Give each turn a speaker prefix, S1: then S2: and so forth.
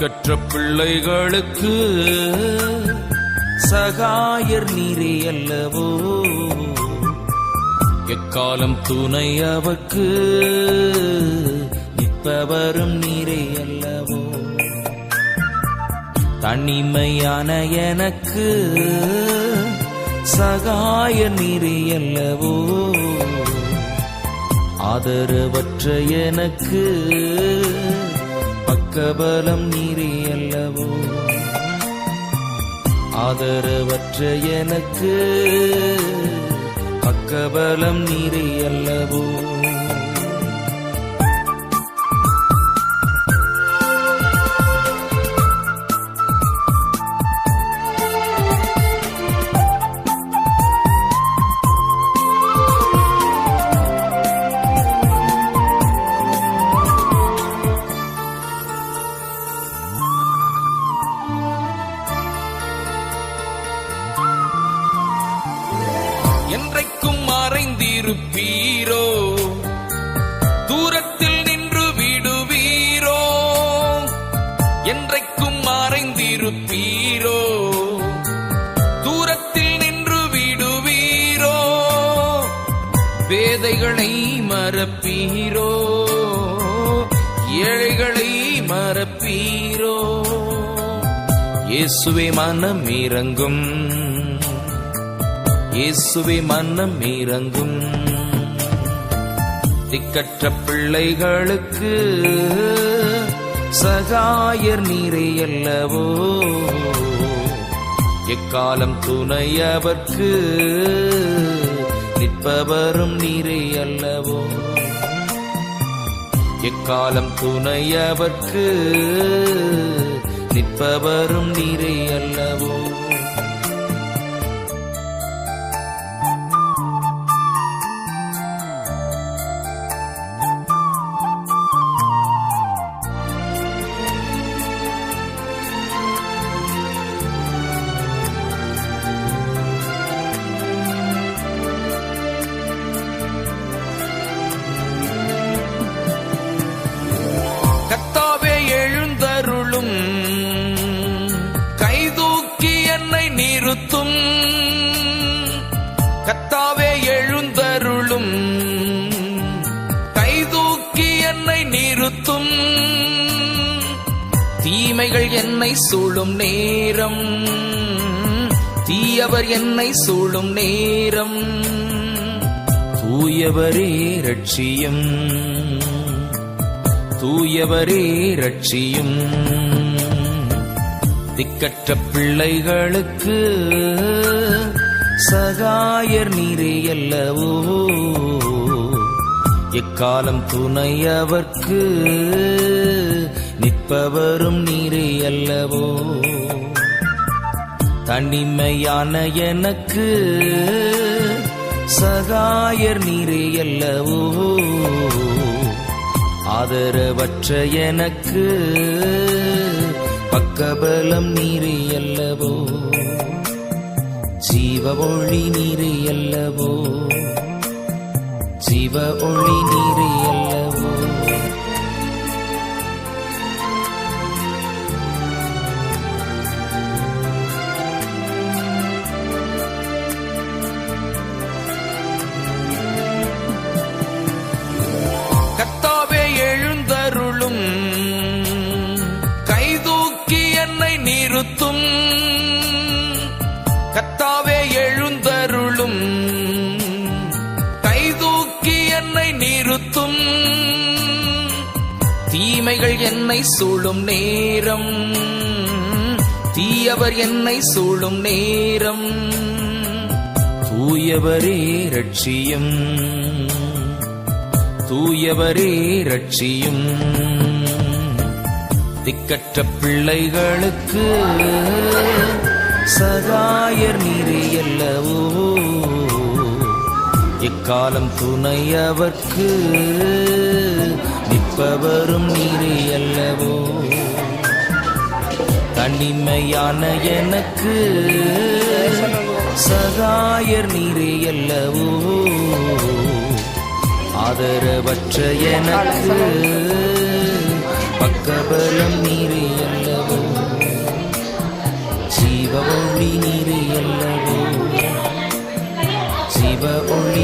S1: திக்கற்ற பிள்ளைகளுக்கு சகாயர் நீரே அல்லவோ, எக்காலம் துணை அவர்க்கு நிற்பவரும் நீரே அல்லவோ. தனிமையான எனக்கு சகாயர் நீரே அல்லவோ, ஆதரவற்ற எனக்கு பக்கபலம் நீரே அல்லவோ. ஆதரவற்ற எனக்கு பக்கபலம் நீரே அல்லவோ. என்றைக்கும் மறைந்திருப்பீரோ, தூரத்தில் நின்று விடுவீரோ. என்றைக்கும் மறைந்திருப்பீரோ, தூரத்தில் நின்று விடுவீரோ. பேதைகளை மறப்பீரோ, ஏழைகளை மறப்பீரோ. இயேசுவே மனம் இறங்கும், இயேசுவே மனம் இறங்கும். திக்கற்ற பிள்ளைகளுக்கு சகாயர் நீரே அல்லவோ, எக்காலம் துணை அவர்க்கு நிற்பவரும் நீரே அல்லவோ. எக்காலம் துணை அவர்க்கு நிற்பவரும் நீரே அல்லவோ. கர்த்தாவே எழுந்தருளும், கைதூக்கி என்னை நிறுத்தும். கர்த்தாவே எழுந்தருளும், கைதூக்கி என்னை நிறுத்தும். தீமைகள் என்னை சூழும் நேரம், தீயவர் என்னை சூழும் நேரம். தூயவரே ரட்சியும், தூயவரே ரட்சியும். திக்கற்ற பிள்ளைகளுக்கு சகாயர் நீரே அல்லவோ, எக்காலம் துணை அவர்க்கு நிற்பவரும் நீரே அல்லவோ. தனிமையான எனக்கு சகாயர் நீரே அல்லவோ, ஆதரவற்ற எனக்கு பக்கபலம் நீரே அல்லவோ. ஜீவ ஒளி நீரே அல்லவோ, ஜீவ ஒளி நீரே அல்லவோ. கர்த்தாவே எழுந்தருளும், கைதூக்கி என்னை நிறுத்தும். கர்த்தாவே எழுந்தருளும், கைதூக்கி என்னை நிறுத்தும். தீமைகள் என்னை சூழும் நேரம், தீயவர் என்னை சூழும் நேரம். தூயவரே ரட்சியும், தூயவரே ரட்சியும். திக்கற்ற பிள்ளைகளுக்கு சகாயர் நீரே அல்லவோ, எக்காலம் துணை அவர்க்கு நிற்பவரும் நீரே அல்லவோ. தனிமையான எனக்கு சகாயர் நீரே அல்லவோ, ஆதரவற்ற எனக்கு பக்கபலம் நீரே அல்லவோ. ஜீவ ஒளி